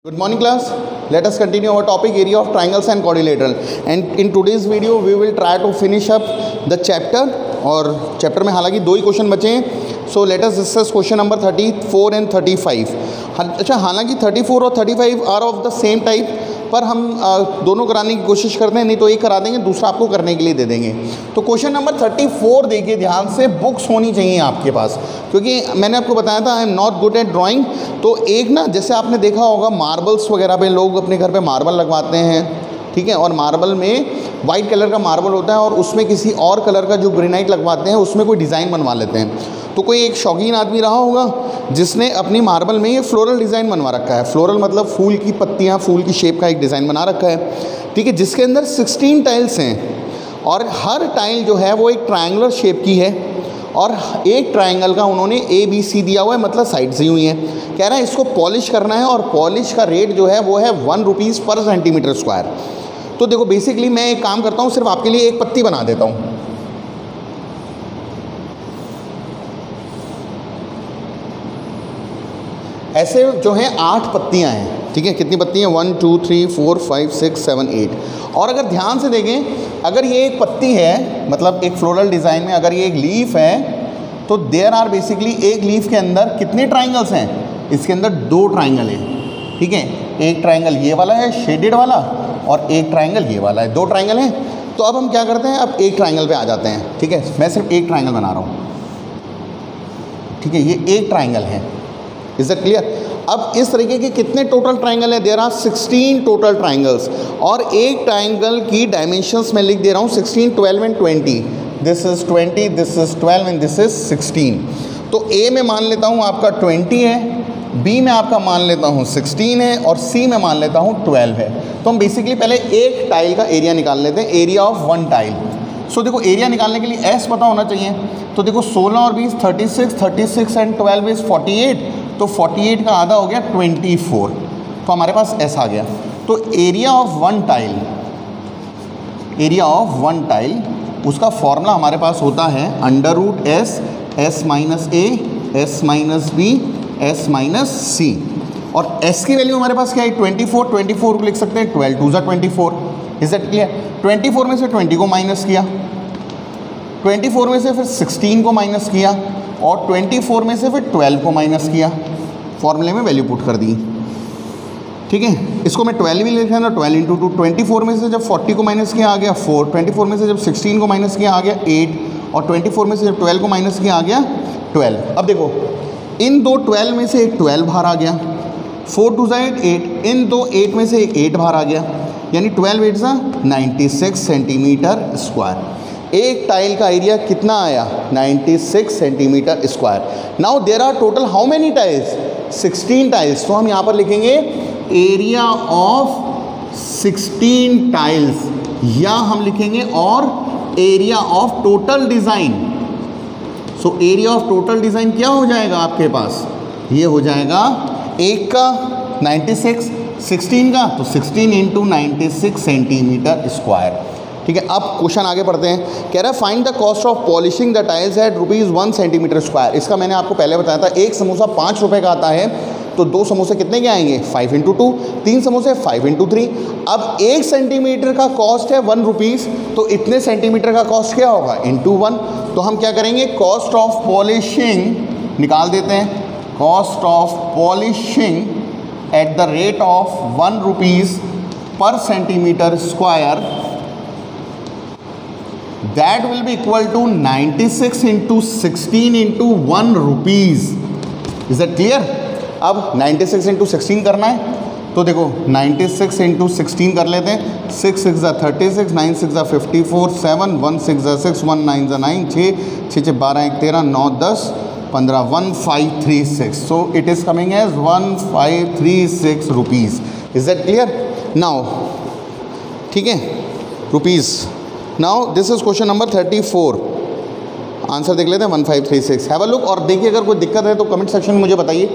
Good morning class. Let us continue our topic area of triangles and quadrilateral, and in today's video we will try to finish up the chapter. और chapter में हालांकि दो ही question बचे हैं. So let us discuss question number 34 and 35. अच्छा, हालांकि 34 और 35 are of the same type, पर हम दोनों कराने की कोशिश करते हैं, नहीं तो एक करा देंगे, दूसरा आपको करने के लिए दे देंगे. तो क्वेश्चन नंबर 34 देखिए ध्यान से, बुक्स होनी चाहिए आपके पास, क्योंकि मैंने आपको बताया था I am not good at drawing. तो एक ना, जैसे आपने देखा होगा मार्बल्स वगैरह पे लोग अपने घर पे मार्बल लगवाते हैं, ठीक है, और मार्बल में वाइट कलर का मार्बल होता है और उसमें किसी और कलर का जो ग्रेनाइट लगवाते हैं उसमें कोई डिज़ाइन बनवा लेते हैं. तो कोई एक शौकीन आदमी रहा होगा जिसने अपनी मार्बल में ये फ्लोरल डिज़ाइन बनवा रखा है. फ्लोरल मतलब फूल की पत्तियाँ, फूल की शेप का एक डिज़ाइन बना रखा है, ठीक है, जिसके अंदर 16 टाइल्स हैं और हर टाइल जो है वो एक ट्रायंगुलर शेप की है और एक ट्रायंगल का उन्होंने ABC दिया हुआ है, मतलब साइड्स दी हुई हैं. कह रहा है इसको पॉलिश करना है और पॉलिश का रेट जो है वो है 1 रुपीज़ पर सेंटीमीटर स्क्वायर. तो देखो बेसिकली मैं एक काम करता हूँ, सिर्फ आपके लिए एक पत्ती बना देता हूँ. ऐसे जो हैं 8 पत्तियाँ हैं, ठीक है. कितनी पत्तियाँ? 1 2 3 4 5 6 7 8. और अगर ध्यान से देखें, अगर ये एक पत्ती है, मतलब एक फ्लोरल डिज़ाइन में अगर ये एक लीफ है, तो देयर आर बेसिकली एक लीफ के अंदर कितने ट्राइंगल्स हैं? इसके अंदर 2 ट्राइंगल हैं, ठीक है. एक ट्राइंगल ये वाला है शेडेड वाला और एक ट्राइंगल ये वाला है. 2 ट्राइंगल हैं. तो अब हम क्या करते हैं, अब एक ट्राइंगल पे आ जाते हैं, ठीक है. मैं सिर्फ एक ट्राइंगल बना रहा हूँ, ठीक है. ये एक ट्राइंगल है. Is that clear? अब इस तरीके के कितने टोटल ट्राइंगल हैं? There are 16 total triangles. और एक ट्राइंगल की डायमेंशंस मैं लिख दे रहा हूँ 16, 12 and 20. This is 20, this is 12 and this is 16. तो ए में मान लेता हूँ आपका 20 है, बी में आपका मान लेता हूँ 16 है और सी में मान लेता हूँ 12 है. तो हम बेसिकली पहले एक टाइल का एरिया निकाल लेते हैं, एरिया ऑफ 1 टाइल. सो देखो एरिया निकालने के लिए एस पता होना चाहिए. तो देखो 16 और 20 36, 36 एंड 12 इज़ 48. तो 48 का आधा हो गया 24. तो हमारे पास एस आ गया. तो area of 1 tile, area of 1 tile, उसका फॉर्मूला हमारे पास होता है √ S, S minus A, S minus B, S minus C. और एस की वैल्यू हमारे पास क्या है? 24. 24 को लिख सकते हैं 12 2 24. Is that clear? 24 में से 20 को माइनस किया, 24 में से फिर 16 को माइनस किया और 24 में से फिर 12 को माइनस किया. फॉर्मूले में वैल्यू पुट कर दी, ठीक है. इसको मैं 12 भी लिखा ना, 12 इंटू 2. 24 में से जब 40 को माइनस किया आ गया 4, 24 में से जब 16 को माइनस किया आ गया 8 और 24 में से जब 12 को माइनस किया आ गया 12. अब देखो इन दो 12 में से एक 12 बाहर आ गया, 4 2 8, इन दो 8 में से एक 8 बाहर आ गया, यानी 12 8 सा 96 सेंटीमीटर स्क्वायर. एक टाइल का एरिया कितना आया? 96 centimetre square. Now there are total how many tiles? 16 tiles. तो हम यहाँ पर लिखेंगे एरिया ऑफ 16 टाइल्स, या हम लिखेंगे और area of total design. So area of total design क्या हो जाएगा आपके पास? ये हो जाएगा एक का 96, 16 का तो 16 इंटू 96 सेंटीमीटर स्क्वायर, ठीक है. अब क्वेश्चन आगे पढ़ते हैं. कह रहा है find the cost of polishing the tiles at ₹1 centimetre square. इसका मैंने आपको पहले बताया था, एक समोसा 5 रुपये का आता है, तो 2 समोसे कितने के आएंगे? 5 इंटू 2. 3 समोसे 5 इंटू 3. अब 1 सेंटीमीटर का कॉस्ट है 1 रुपीज़, तो इतने सेंटीमीटर का कॉस्ट क्या होगा? इंटू 1. तो हम क्या करेंगे? कॉस्ट ऑफ पॉलिशिंग निकाल देते हैं. Cost of polishing at the rate of 1 rupees per centimetre square, that will be equal to 96 into 16 into 1 rupees. Is that clear? अब 96 into 16 करना है, तो देखो 96 into 16 कर लेते हैं. 6 6 36, 9 6 54, 7 1 6 6, 1 9 9, 6 6 12 1 13, 9 10 15, 1536. So it is coming as 1536 rupees. Is that clear? Now, ठीक है, rupees. Now this is question number 34. Answer देख लेते हैं 1536. Have a look. और देखिए अगर कोई दिक्कत है तो कमेंट सेक्शन में मुझे बताइए.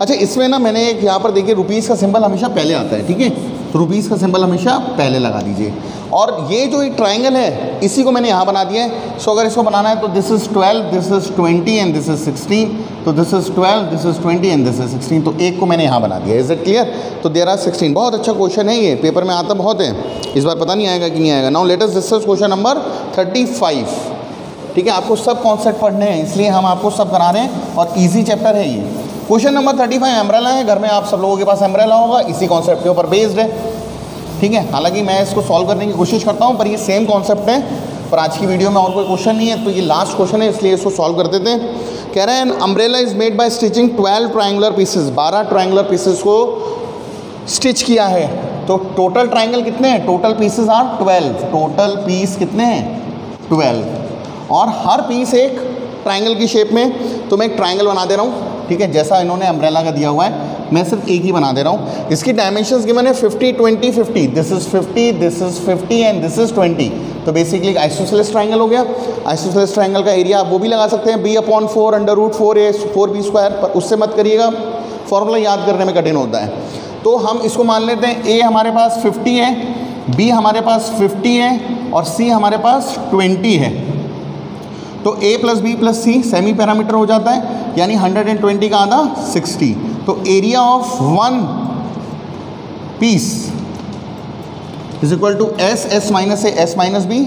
अच्छा, इसमें ना मैंने एक यहाँ पर देखिए रुपीज़ का सिंबल हमेशा पहले आता है, ठीक है. तो रुपीज़ का सिंबल हमेशा पहले लगा दीजिए। और ये जो एक ट्राइंगल है इसी को मैंने यहाँ बना दिया है। सो अगर इसको बनाना है तो this is 12, this is 20 and this is 16, तो this is 12, this is 20 and this is 16, तो एक को मैंने यहाँ बना दिया। Is it clear? तो देयर आर 16। बहुत अच्छा क्वेश्चन है ये, पेपर में आता बहुत है, इस बार पता नहीं आएगा कि नहीं आएगा। Now let us discuss question number 35। ठीक है, आपको सब कॉन्सेप्ट पढ़ने हैं इसलिए हम आपको सब करा रहे हैं और ईजी चैप्टर है ये। क्वेश्चन नंबर 35 एम्ब्रेला है। घर में आप सब लोगों के पास एम्ब्रेला होगा, इसी कॉन्सेप्ट के ऊपर बेस्ड है। ठीक है, हालांकि मैं इसको सॉल्व करने की कोशिश करता हूँ पर ये सेम कॉन्सेप्ट है। पर आज की वीडियो में और कोई क्वेश्चन नहीं है तो ये लास्ट क्वेश्चन है इसलिए इसको सॉल्व कर देते हैं। कह रहे हैं umbrella is made by stitching 12 triangular pieces, 12 triangular pieces को स्टिच किया है। तो टोटल ट्रायंगल कितने हैं? Total pieces are 12। Total piece कितने हैं? 12। और हर पीस एक ट्रायंगल की शेप में। तो मैं एक ट्रायंगल बना दे रहा हूँ, ठीक है, जैसा इन्होंने अम्ब्रेला का दिया हुआ है, मैं सिर्फ एक ही बना दे रहा हूँ। इसकी डायमेंशंस गिवन है 50, 20, 50। This is 50, this is 50 and this is 20। तो बेसिकली आइसोसेलेस ट्रायंगल हो गया। आइसोसेलेस ट्रायंगल का एरिया आप वो भी लगा सकते हैं, b/4 √4a 4b², पर उससे मत करिएगा, फॉर्मूला याद करने में कठिन होता है। तो हम इसको मान लेते हैं a हमारे पास 50 है, b हमारे पास 50 है और c हमारे पास 20 है। तो a + b + c semi parameter हो जाता है, यानी 120 का आधा 60। तो area of one piece is equal to s s minus a s minus b,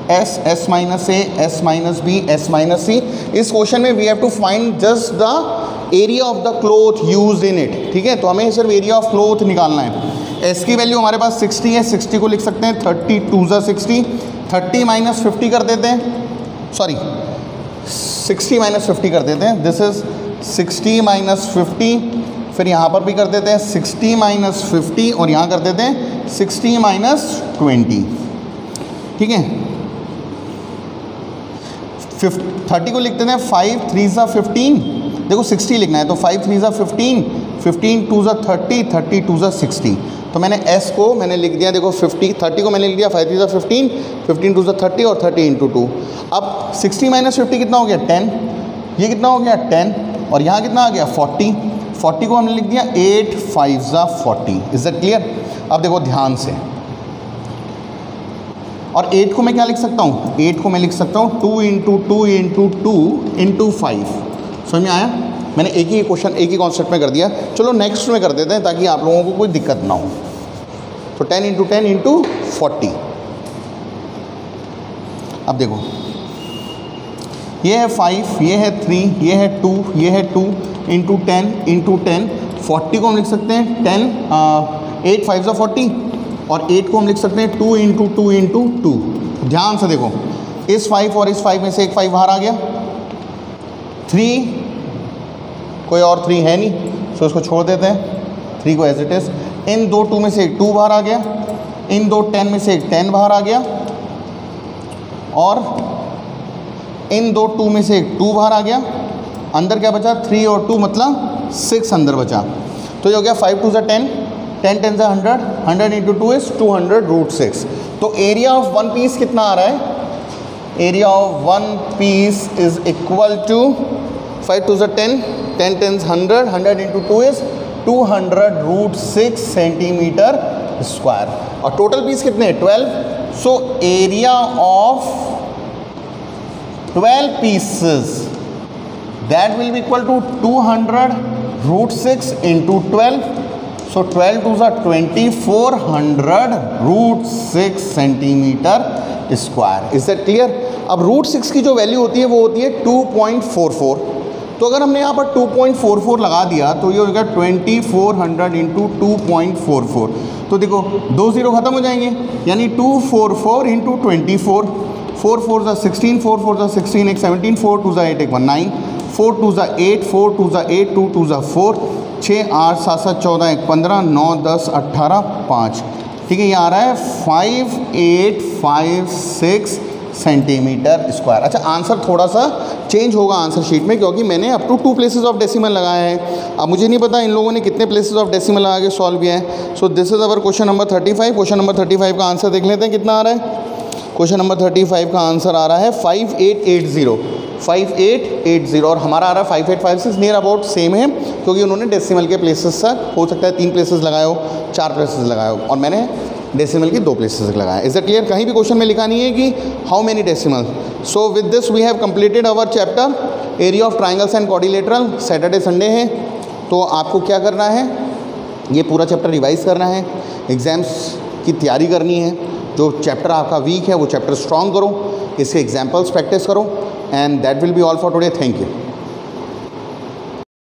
s s minus a s minus b s minus c। इस क्वेश्चन में we have to find just the area of the cloth used in it. ठीक है, तो हमें सिर्फ area of cloth निकालना है। s की वैल्यू हमारे पास 60 है, 60 को लिख सकते हैं 32 60, 30 माइनस 50 कर देते हैं, सॉरी 60 माइनस 50 कर देते हैं। दिस इज़ 60 माइनस 50, फिर यहाँ पर भी कर देते हैं 60 माइनस 50 और यहाँ कर देते हैं 60 माइनस 20। ठीक है, 30 को लिख देते हैं 5 3 ज़ा 15। देखो 60 लिखना है तो 5 3 ज़ा 15, 15 2 ज़ा 30, 30 2 ज़ा 60। तो मैंने s को मैंने लिख दिया, देखो 30 को मैंने लिख दिया 5 3 ज़ा 15, 15 2 ज़ा 30 और 30 × 2। अब 60 माइनस 50 कितना हो गया? 10। ये कितना हो गया? 10। और यहाँ कितना आ गया? 40। 40 को हमने लिख दिया 8 5 ज़ा 40। Is that clear? अब देखो ध्यान से, और 8 को मैं क्या लिख सकता हूँ? 8 को मैं लिख सकता हूँ 2 × 2 × 2 × 5। समझ में आया? मैंने एक ही क्वेश्चन एक ही कॉन्सेप्ट में कर दिया। चलो नेक्स्ट में कर देते हैं ताकि आप लोगों को कोई दिक्कत ना हो। तो 10 × 10 × 40। अब देखो ये है 5, ये है 3, ये है 2, ये है 2 × 10 × 10। 40 को हम लिख सकते हैं 8 5 ज़ा 40 और 8 को हम लिख सकते हैं 2 × 2 × 2। ध्यान से देखो, इस 5 और इस 5 में से एक 5 बाहर आ गया। 3 कोई और 3 है नहीं, तो इसको छोड़ देते हैं, 3 को एज इट इज़। इन दो 2 में से एक 2 बाहर आ गया, इन दो 10 में से एक 10 बाहर आ गया और इन दो 2 में से एक 2 बाहर आ गया। अंदर क्या बचा? 3 और 2 मतलब 6 अंदर बचा। तो ये हो गया 5 2 ज़ा 10, 10 10 ज़ा 100, 100 × 2 इज़ 200 √6। तो एरिया ऑफ वन पीस कितना आ रहा है? Area of one piece is equal to 5 2 ज़ा 10, 10 10 100, 100 × 2 इज़ 200 √6 सेंटीमीटर स्क्वायर। और टोटल पीस कितने हैं? 12। So area of 12 pieces that will be equal to 200 √6 × 12. So 12 2 are 2400 √6 centimetre square. Is that clear? अब √6 की जो वैल्यू होती है वो होती है 2.44। तो अगर हमने यहाँ पर 2.44 लगा दिया तो ये हो जाएगा 2400 × 2.44। तो देखो 2 0 खत्म हो जाएंगे, यानी 244 × 24। 4 4 ज़ा 16, 4 4 ज़ा 16 एक 17, 4 2 ज़ा 8 एक 9, 4 2 ज़ा 8, 4 2 ज़ा 8, 2 2 ज़ा 4, 6 8 7 7 14 एक 15, 9 10 18 5। ठीक है, ये आ रहा है 5856 सेंटीमीटर स्क्वायर। अच्छा, आंसर थोड़ा सा चेंज होगा आंसर शीट में क्योंकि मैंने up to 2 places of decimal लगाए हैं। अब मुझे नहीं पता इन लोगों ने कितने प्लेसेस ऑफ डेसिमल लगा के सॉल्व किया है। So this is our question number 35। Question number 35 का आंसर देख लेते हैं कितना आ रहा है। क्वेश्चन नंबर 35 का आंसर आ रहा है 5880। 5880 और हमारा आ रहा है 5856, नियर अबाउट सेम है, क्योंकि उन्होंने डेसिमल के प्लेसेस तक हो सकता है 3 प्लेसेस लगाए हो, 4 प्लेसेस लगाए हो, और मैंने डेसिमल की 2 प्लेसेस लगाए। Is it clear? कहीं भी क्वेश्चन में लिखा नहीं है कि how many decimal. So with this we have completed our chapter area of triangles and quadrilateral. Saturday Sunday है, तो आपको क्या करना है, ये पूरा चैप्टर रिवाइज करना है, एग्ज़ाम्स की तैयारी करनी है। जो चैप्टर आपका वीक है वो चैप्टर स्ट्रॉन्ग करो, इसके एग्जाम्पल्स प्रैक्टिस करो, and that will be all for today. Thank you.